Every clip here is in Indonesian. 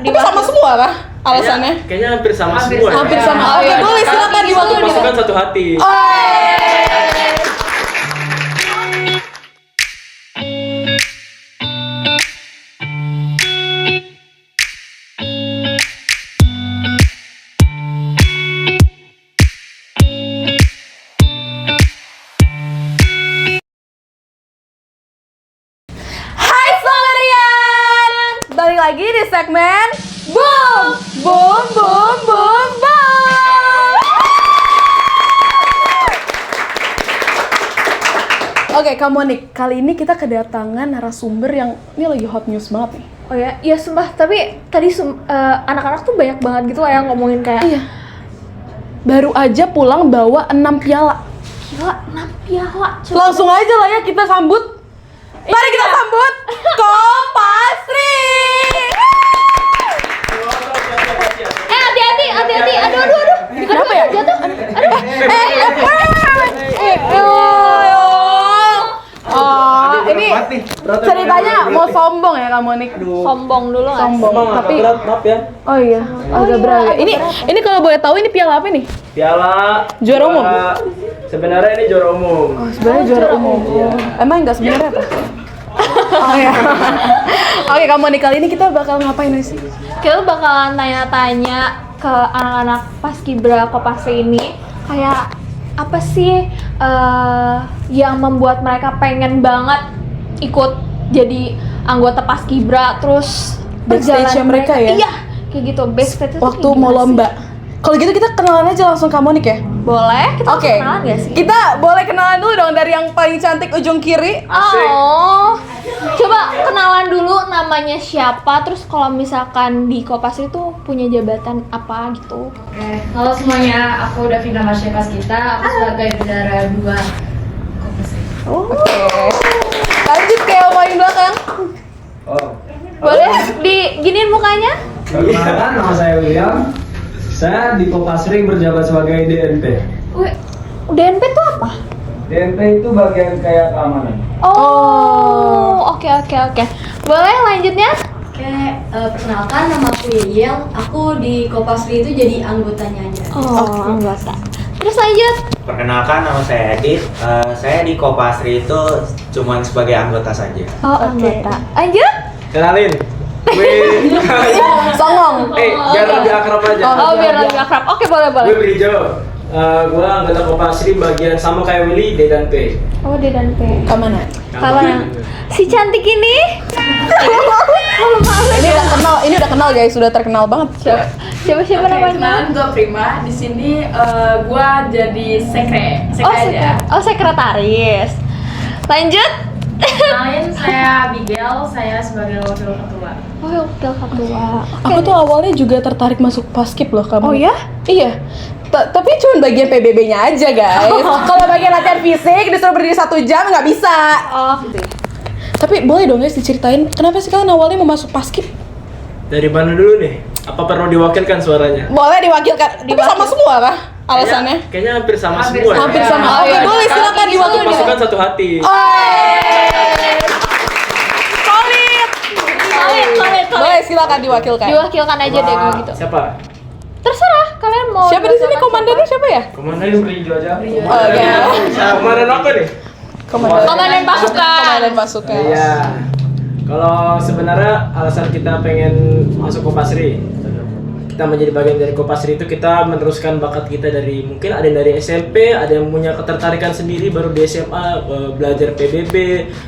Tapi sama semua kah alasannya? Kayaknya hampir sama semua. Hampir sama. Oke, boleh silakan diwakilkan. Pasukan satu hati. Hai Solarian, balik lagi di segmen Boom Boom Boom Boom Boom. Oke, Kak Monik, kali ini kita kedatangan narasumber yang ini lagi hot news banget nih. Oh ya, iya sumpah, tapi tadi anak-anak tuh banyak banget gitu lah yang ngomongin kayak Iya. Baru aja pulang bawa 6 piala. gila, 6 piala. Langsung aja lah ya kita sambut. Mari kita sambut Kopasri. Hati-hati. Aduh. Kenapa ya? Jatuh. Ini ceritanya mau sombong ya Kak Monik. Sombong dulu nggak sih? Sombong. Tapi Maaf ya. oh iya, agak berat. Ini kalau boleh tahu ini piala apa nih? Piala Juara umum? Sebenarnya ini juara umum. Oh, sebenarnya juara umum. Emang enggak sebenarnya apa? Oh ya. Oke, Kak Monik, kali ini kita bakal ngapain sih? Kita bakalan tanya-tanya ke anak-anak Paskibra Kopasri ini kayak apa sih yang membuat mereka pengen banget ikut jadi anggota Paskibra, terus Backstage-nya mereka ya? Iya, kayak gitu. Backstage itu Waktu kayak mau gimana lomba. sih? Kalau gitu kita kenalan aja langsung Kak Monik ya? Boleh? Kita Oke. kenalan gak sih? Kita boleh kenalan dulu dong dari yang paling cantik ujung kiri. Asik. Oh, coba kenalan dulu namanya siapa, terus kalau misalkan di Kopasri itu punya jabatan apa gitu. Oke, halo semuanya, aku Davina Marsha Paskita, aku sebagai bendara 2 Kopasri. Oke. Lanjut ke yang paling belakang. Oh. Boleh diginiin mukanya? Perkenalkan, nama saya William. Saya di Kopasri berjabat sebagai DNP. Wih, DNP itu apa? DNP itu bagian kayak keamanan. Oke. Boleh lanjutnya? Oke, perkenalkan nama aku Yeyel, aku di Kopasri itu jadi anggotanya aja. Anggota. Terus lanjut. Perkenalkan, nama saya Edit. Saya di Kopasri itu cuman sebagai anggota saja. Anggota. Lanjut. Kenalin. Wih. Songong. Biar lebih akrab aja. Biar lebih akrab. Oke, boleh. Gue Brijo. Gue anggota Kopasri bagian sama kayak Willy, D dan P. Oh, D dan P. Ke mana? Kalau yang si cantik ini. Ini udah kenal guys, sudah terkenal banget. Siapa namanya? Kenalan gue Prima. Di sini gue jadi aja. Sekretaris. Lanjut. Kenalin, saya Abigail. Saya sebagai wakil ketua. Oh, wakil ketua. Aku tuh awalnya juga tertarik masuk Paskib loh kamu. Oh ya? Iya. Tapi cuma bagian PBB-nya aja guys. Kalau bagian latihan fisik disuruh berdiri 1 jam nggak bisa. Oh, gitu. Tapi boleh dong guys diceritain kenapa sih kalian awalnya mau masuk Paskib? Dari mana dulu nih? Apa perlu diwakilkan suaranya? Boleh diwakilkan. Tapi sama semua kah alasannya? Kayaknya hampir sama Hampir semua. Hampir ya. sama. Oh, Oke, iya. boleh silakan diwakilkan. Pasukan satu hati. Solid. Boleh silakan diwakilkan. Diwakilkan aja deh kalau gitu. Siapa? Terserah kalian mau. Siapa di sini komandannya siapa ya? Komandan Brijo aja. Oh iya. Komandan apa nih? Komandan pasukan. Komandan pasukan. Iya. Kalau sebenarnya alasan kita pengen masuk Kopasri, kita menjadi bagian dari Kopasri itu kita meneruskan bakat kita dari mungkin ada yang dari SMP, ada yang punya ketertarikan sendiri baru di SMA belajar PBB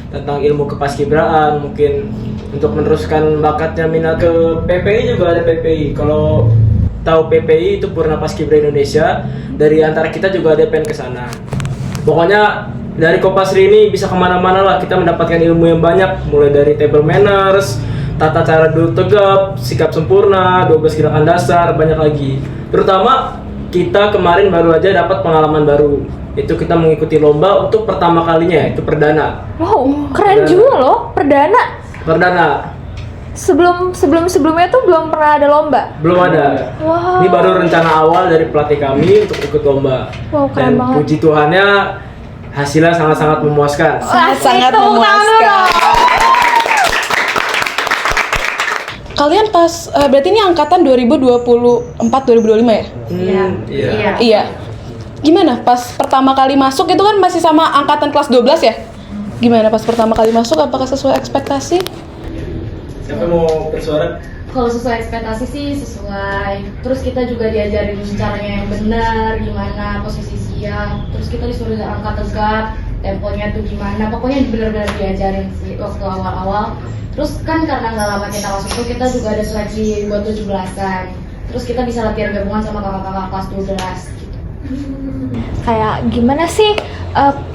tentang ilmu kepaskibraan, mungkin untuk meneruskan bakatnya minat ke PPI juga ada PPI. Kalau tahu PPI itu Purna Paskibra Indonesia, dari antara kita juga ada pengen ke sana. Pokoknya dari Kopasri ini bisa kemana-mana lah, kita mendapatkan ilmu yang banyak, mulai dari table manners, tata cara duduk tegap, sikap sempurna, 12 gerakan dasar, banyak lagi. Terutama kita kemarin baru aja dapat pengalaman baru, itu kita mengikuti lomba untuk pertama kalinya, itu perdana. Wow, keren juga loh, perdana. Sebelumnya tuh belum pernah ada lomba. Belum ada. Wow. Ini baru rencana awal dari pelatih kami untuk ikut lomba. Wow, keren Dan banget. puji Tuhannya hasilnya sangat-sangat memuaskan. Sangat Tepuk tangan memuaskan. dulu. kalian pas berarti ini angkatan 2024 2025 ya? Iya. Iya. Gimana pas pertama kali masuk itu kan masih sama angkatan kelas 12 ya? Gimana pas pertama kali masuk, apakah sesuai ekspektasi? Siapa mau bersuara? Kalau sesuai ekspektasi sih sesuai. Terus kita juga diajarin caranya yang benar, gimana posisi siap. Terus kita disuruh angkat tegak, temponya tuh gimana. Pokoknya benar-benar diajarin sih waktu awal-awal. Terus kan karena nggak lama kita masuk tuh kita juga ada seleksi buat 17-an. Terus kita bisa latihan gabungan sama kakak-kakak kelas 12 gitu. Kayak gimana sih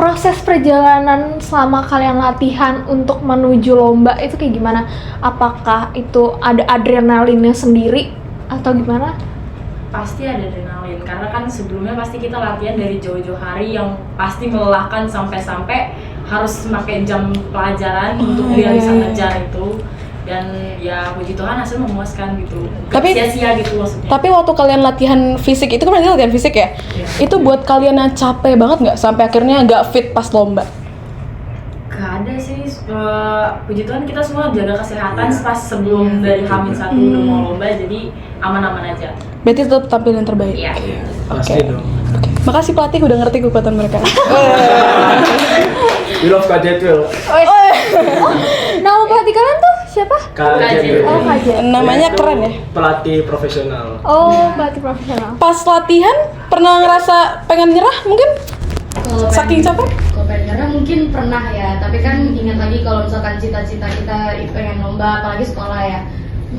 proses perjalanan selama kalian latihan untuk menuju lomba itu kayak gimana? Apakah itu ada adrenalinnya sendiri atau gimana? Pasti ada adrenalin karena kan sebelumnya pasti kita latihan dari jauh-jauh hari yang pasti melelahkan sampai harus pakai jam pelajaran untuk dia bisa ngejar itu. Dan ya puji Tuhan hasil memuaskan gitu. Gak Tapi- sia-sia gitu maksudnya. Tapi waktu kalian latihan fisik itu kan berarti latihan fisik ya? Itu buat kalian yang capek banget nggak sampai akhirnya nggak fit pas lomba? Gak ada sih, puji Tuhan kita semua jaga kesehatan pas sebelum dari H-1 udah mau lomba, jadi aman-aman aja. Berarti tetap tampil yang terbaik. Iya. Pasti dong. Makasih pelatih udah ngerti kekuatan mereka. We love Kak Jetwell. Nama pelatih kalian tuh siapa? Kak Jetwell. Oh, Kak Jet. Namanya Dia itu keren ya. Pelatih profesional. Oh, pelatih profesional. Pas latihan pernah ngerasa pengen nyerah mungkin? Kalau Saking capek? Kalau pengen nyerah mungkin pernah ya, tapi kan ingat lagi kalau misalkan cita-cita kita itu pengen lomba, apalagi sekolah ya.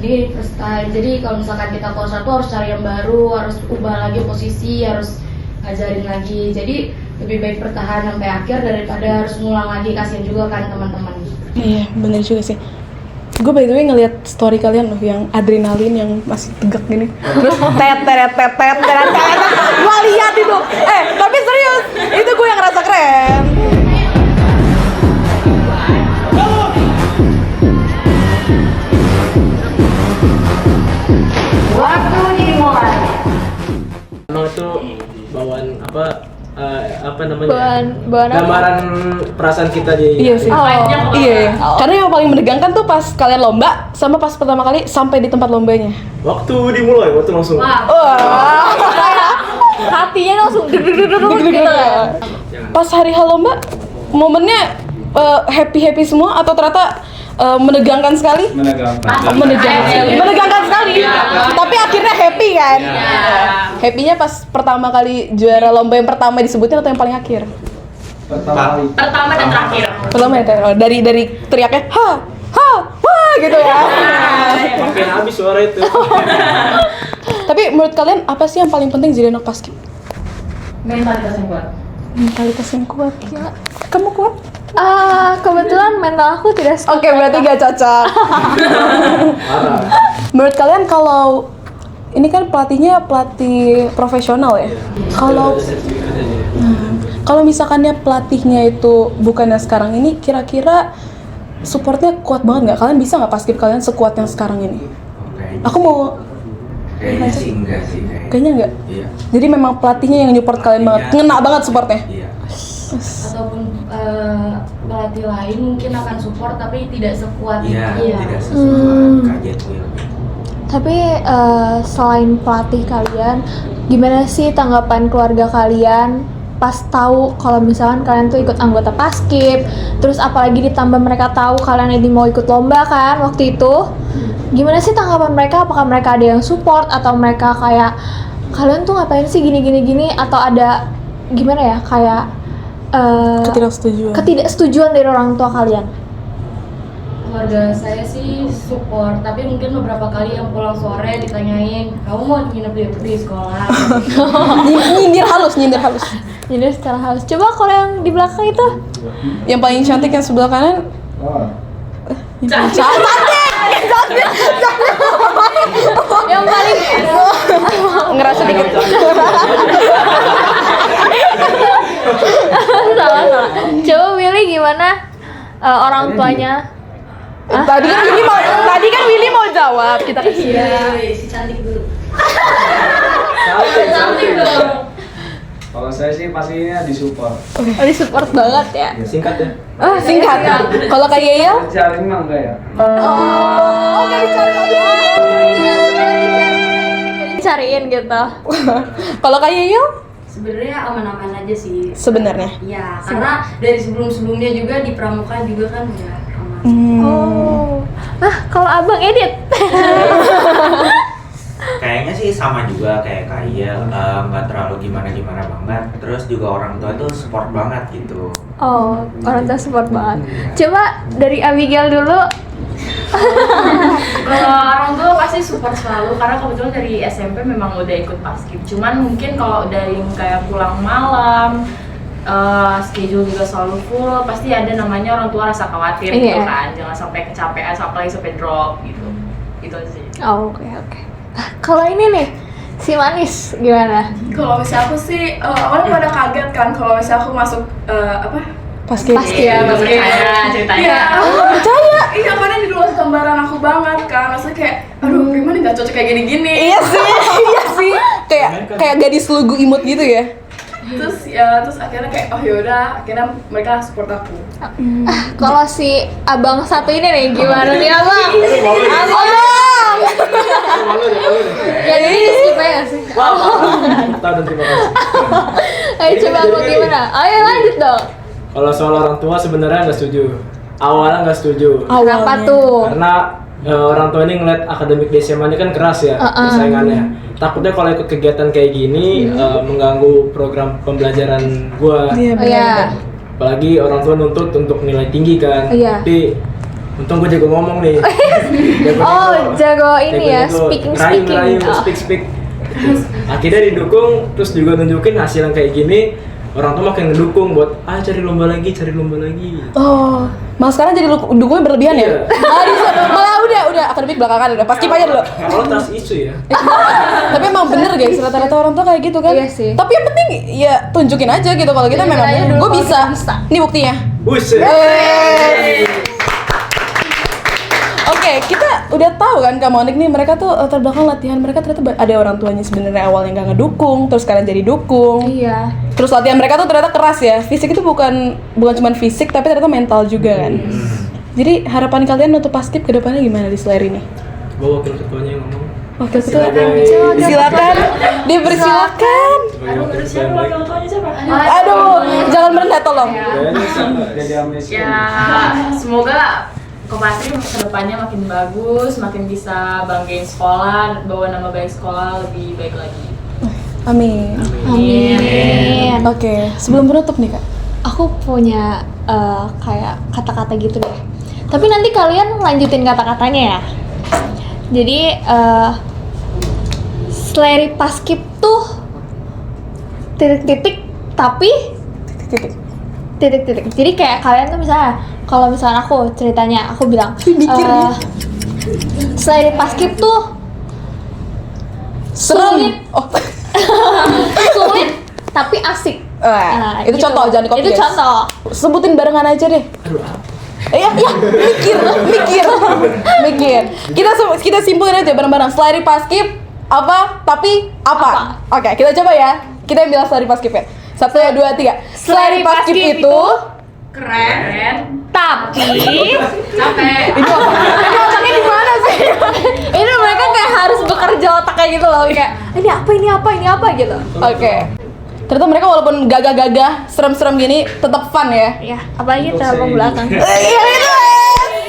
Jadi first time, jadi kalau misalkan kita kelas 1 harus cari yang baru, harus ubah lagi posisi, harus ngajarin lagi. Jadi lebih baik bertahan sampai akhir daripada harus ngulang lagi, kasihan juga kan teman-teman. Iya, bener juga sih. Gue by the way ngeliat story kalian loh yang adrenalin yang masih tegak gini. Terus tet. Gue lihat itu. Tapi serius, itu gue yang ngerasa keren. Emang itu bawaan apa namanya? Bawaan apa? Gambaran perasaan kita di Iya sih. Oh. Iya. Karena yang paling menegangkan tuh pas kalian lomba sama pas pertama kali sampai di tempat lombanya. Waktu dimulai, waktu langsung. Wah. Hatinya langsung deg-deg-deg gitu kan. Pas hari H lomba, momennya happy semua atau ternyata menegangkan sekali? Menegangkan sekali. Tapi akhirnya happy kan? Happy-nya pas pertama kali juara lomba yang pertama disebutin atau yang paling akhir? Pertama dan terakhir. Pertama ya, dari teriaknya wah gitu ya. Makin habis suara itu. Tapi menurut kalian apa sih yang paling penting jadi anak paskib? Mentalitas yang kuat. Mentalitas yang kuat. Ya, kamu kuat? Kebetulan mental aku tidak Oke, berarti gak cocok. Parah. Menurut kalian kalau ini kan pelatihnya pelatih profesional ya? Kalau misalkannya pelatihnya itu bukannya sekarang ini, kira-kira supportnya kuat banget nggak? Kalian bisa nggak paskib kalian sekuat yang sekarang ini? Aku mau Kayaknya sih enggak sih kayaknya nggak. Iya. Jadi memang pelatihnya yang nyupport kalian banget, ngena banget supportnya. Iya. Ataupun pelatih lain mungkin akan support tapi tidak sekuat Iya, itu. tidak sesuai Kak Jetwell. Tapi selain pelatih kalian, gimana sih tanggapan keluarga kalian pas tahu kalau misalkan kalian tuh ikut anggota paskib, terus apalagi ditambah mereka tahu kalian ini mau ikut lomba kan waktu itu? Gimana sih tanggapan mereka? Apakah mereka ada yang support atau mereka kayak kalian tuh ngapain sih gini atau ada gimana ya kayak ketidaksetujuan dari orang tua kalian? Keluarga saya sih support, tapi mungkin beberapa kali yang pulang sore ditanyain, kamu mau nginep di sekolah? Nyindir halus. Jadi secara halus. Coba kalau yang di belakang itu Yang paling cantik yang sebelah kanan. Cantik. yang paling Ngerasa dikit. salah. Coba Willy gimana orang tuanya? Tadi kan Willy mau jawab, kita kasih. Si cantik dulu. Cantik. Kalau saya sih pastinya disupport. Oh, disupport banget ya. Singkat ya. Oh, singkat. Kalau kayak Yel? Cari mah enggak ya? Oh, nggak dicari. Dicariin gitu. Kalau kayak Yel? Sebenarnya aman-aman aja sih. Sebenarnya. Iya, karena dari sebelum-sebelumnya juga di pramuka juga kan udah aman. Oh. Kalau Abang Edit? Kayaknya sih sama juga kayak Kayel, nggak terlalu gimana-gimana banget. Terus juga orang tua tuh support banget gitu. Oh, orang tua support banget. Coba dari Abigail dulu. Kalau orang tua pasti support selalu karena kebetulan dari SMP memang udah ikut paskib. Cuman mungkin kalau dari kayak pulang malam, schedule juga selalu full, pasti ada namanya orang tua rasa khawatir gitu Iya. kan. Jangan sampai kecapean, apalagi sampai drop gitu. Gitu aja sih. Oh, oke. Kalau ini nih, si Manis gimana? Kalau misalnya aku sih, awalnya pada kaget kan kalau misalnya aku masuk Paskib. Paskib. Nggak percaya ceritanya. Iya, percaya. Iya, karena di luar gambaran aku banget kan. Maksudnya kayak, aduh gimana nggak cocok kayak gini-gini. Iya sih. Kayak gadis lugu imut gitu ya. Terus akhirnya kayak, oh yaudah, akhirnya mereka support aku. Kalau si Abang satu ini nih, gimana nih Abang? Abang! Malu deh. Ya ini di skip aja nggak sih? Tahu dan terima kasih. Ayo coba Abang gimana? Ayo lanjut dong. Kalau soal orang tua sebenarnya nggak setuju. Awalnya nggak setuju. Kenapa tuh? Karena orang tua ini ngeliat akademik di SMA ini kan keras ya persaingannya. Takutnya kalau ikut kegiatan kayak gini mengganggu program pembelajaran gua. Iya, Oh ya. Apalagi orang tua nuntut untuk nilai tinggi kan. Iya. Tapi untung gua jago ngomong nih. Oh, jago ini ya, speaking. Ngerayu, Oh. speak. Akhirnya didukung, terus juga nunjukin hasil yang kayak gini. Orang tuh makin ngedukung buat cari lomba lagi. Oh, malah sekarang jadi dukungnya berlebihan ya? Iya. Malah udah akademik belakangan udah. Paskib aja dulu. Kalau tas isu ya. Tapi emang bener guys, rata-rata orang tua kayak gitu kan? Iya sih. Tapi yang penting ya tunjukin aja gitu kalau kita Tunjukin memang aja dulu gue kalau bisa. kita bisa. Ini buktinya. Buset. Oke, kita udah tahu kan Kak Monik nih, mereka tuh latar belakang latihan mereka ternyata ada orang tuanya sebenarnya awalnya nggak ngedukung, terus sekarang jadi dukung. Iya. Terus latihan mereka tuh ternyata keras ya. Fisik itu bukan cuma fisik tapi ternyata mental juga kan. Jadi harapan kalian untuk paskib ke depannya gimana di Seleri ini? Bawa wakil ketuanya yang ngomong. Wakil ketua, Sebagai- silakan, dipersilakan. Aduh, terus siapa wakil tuanya siapa? Aduh, jangan merendah tolong. Jadi amnesia. Ya, semoga Kopasri kedepannya makin bagus, makin bisa banggain sekolah, bawa nama baik sekolah lebih baik lagi. Amin. Amin. Oke, sebelum penutup nih Kak. Aku punya kayak kata-kata gitu deh. Tapi nanti kalian lanjutin kata-katanya ya. Jadi Seleri Paskib tuh titik-titik tapi Titik. titik-titik. Jadi kayak kalian tuh misalnya, kalau misalnya aku ceritanya, aku bilang Seleri Paskib tuh Serem. Oh. sulit tapi asik. Wah, itu gitu. contoh, jangan di-copy, Itu guys. contoh. Sebutin barengan aja deh. Iya, mikir. Kita simpulin aja bareng-bareng. Seleri Paskib apa? Tapi apa? Oke, kita coba ya. Kita yang bilang Seleri Paskib ya. 1, 2, 3. Seleri Paskib itu Keren. tapi Capek. ini otaknya di mana sih? ini mereka kayak harus bekerja otak kayak gitu loh, kayak ini apa gitu. Oke. Ternyata mereka walaupun gagah-gagah, serem-serem gini, tetap fun ya. Ya, apalagi telepon belakang. Iya itu.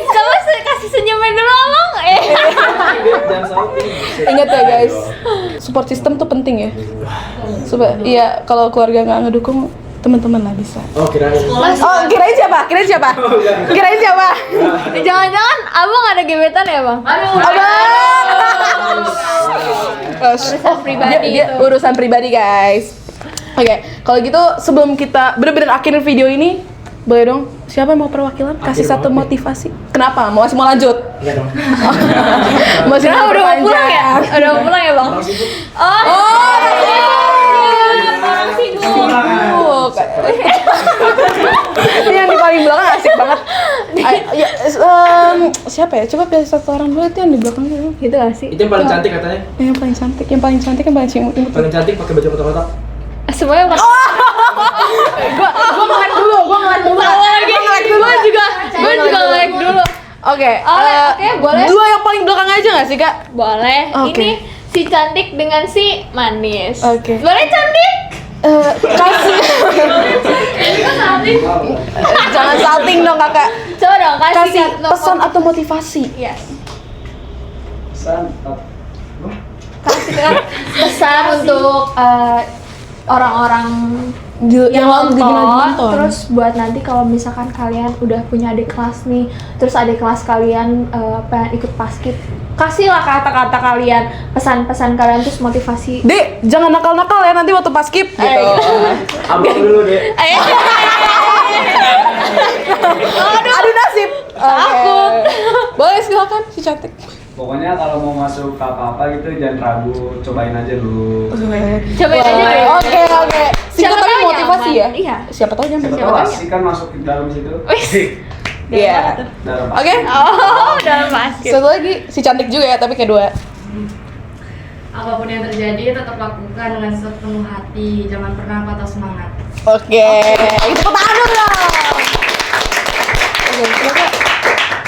Coba kasih senyumin dulu Abang. Jangan sampai. Ingat ya guys, support system tuh penting ya. Iya, kalau keluarga nggak ngedukung, teman-teman lah bisa. Oh, kirain. Oh, kirain siapa? Jangan-jangan Abang ada gebetan ya Bang? Abang. Urusan pribadi Dia itu. urusan pribadi guys. Oke, kalau gitu sebelum kita bener-bener akhirin video ini, boleh dong siapa yang mau perwakilan? Kasih Akhir satu banget. motivasi. Kenapa? Masih mau lanjut? Enggak dong. Masih Udah mau pulang ya? perpanjang. Udah mau pulang ya Bang? Orang sibuk. Orang sibuk. Ini yang di paling belakang asik banget. Siapa ya? Coba pilih satu orang dulu itu yang di belakang dulu. Gitu gak sih? Itu yang paling cantik katanya. Yang paling cantik, yang paling cimut-cimut. Paling cantik pakai baju kotak-kotak. semuanya Gua nge-like dulu. Gue juga like dulu. Oke, Oke, boleh. Dua yang paling belakang aja nggak sih kak? Boleh. Oke. Ini si cantik dengan si manis. Oke. Boleh cantik? Kasih. Jangan salting dong kakak. Coba dong Kasih pesan atau motivasi. Yes. Pesan Kasih kan pesan untuk orang-orang yang nonton, terus buat nanti kalau misalkan kalian udah punya adik kelas nih, terus adik kelas kalian pengen ikut paskib, kasihlah kata-kata kalian, pesan-pesan kalian, terus motivasi. Dek, jangan nakal-nakal ya nanti waktu paskib gitu. Abang dulu deh. Aduh nasib. Takut. Boleh silakan si cantik. Pokoknya kalau mau masuk ke apa-apa gitu jangan ragu, cobain aja dulu. Cobain aja deh. Oke. Singkat Siapa tapi tahu motivasi nyaman. ya. Iya. Siapa tahu nyaman. Siapa tahu asik kan masuk ke dalam situ. Iya. Dalam Oke. Oh, dalam paskib. Satu lagi si cantik juga ya tapi kedua. Apapun yang terjadi tetap lakukan dengan sepenuh hati, jangan pernah patah semangat. Oke. Itu tangan dulu dong. Oke,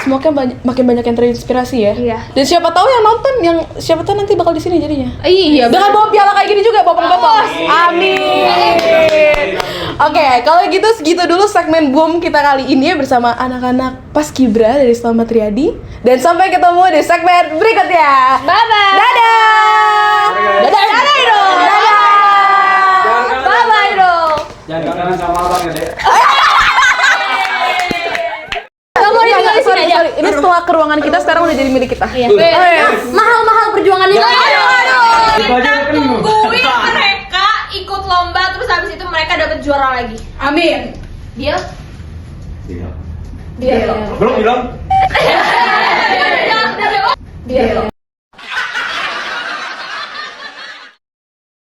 semoga makin banyak yang terinspirasi ya. Iya. Dan siapa tahu yang nonton, siapa tahu nanti bakal di sini jadinya. Iya. Dengan bawa piala kayak gini juga, bopong-bopong. Amin. Oke, kalau gitu segitu dulu segmen Boom kita kali ini ya bersama anak-anak Paskibra dari Selamat Riyadi. Dan sampai ketemu di segmen berikutnya. Bye-bye. Dadah. Dadah dong. Dadah. Bye-bye dong. Jangan kangen sama abang ya, Dek. Kamu udah tinggal di sini aja. Sorry. Ini setelah ke ruangan kita sekarang udah jadi milik kita. Iya. Mahal-mahal perjuangannya. Itu aja kan. Tungguin mereka ikut lomba terus habis itu mereka dapat juara lagi. Amin. Dia Belum bilang. dia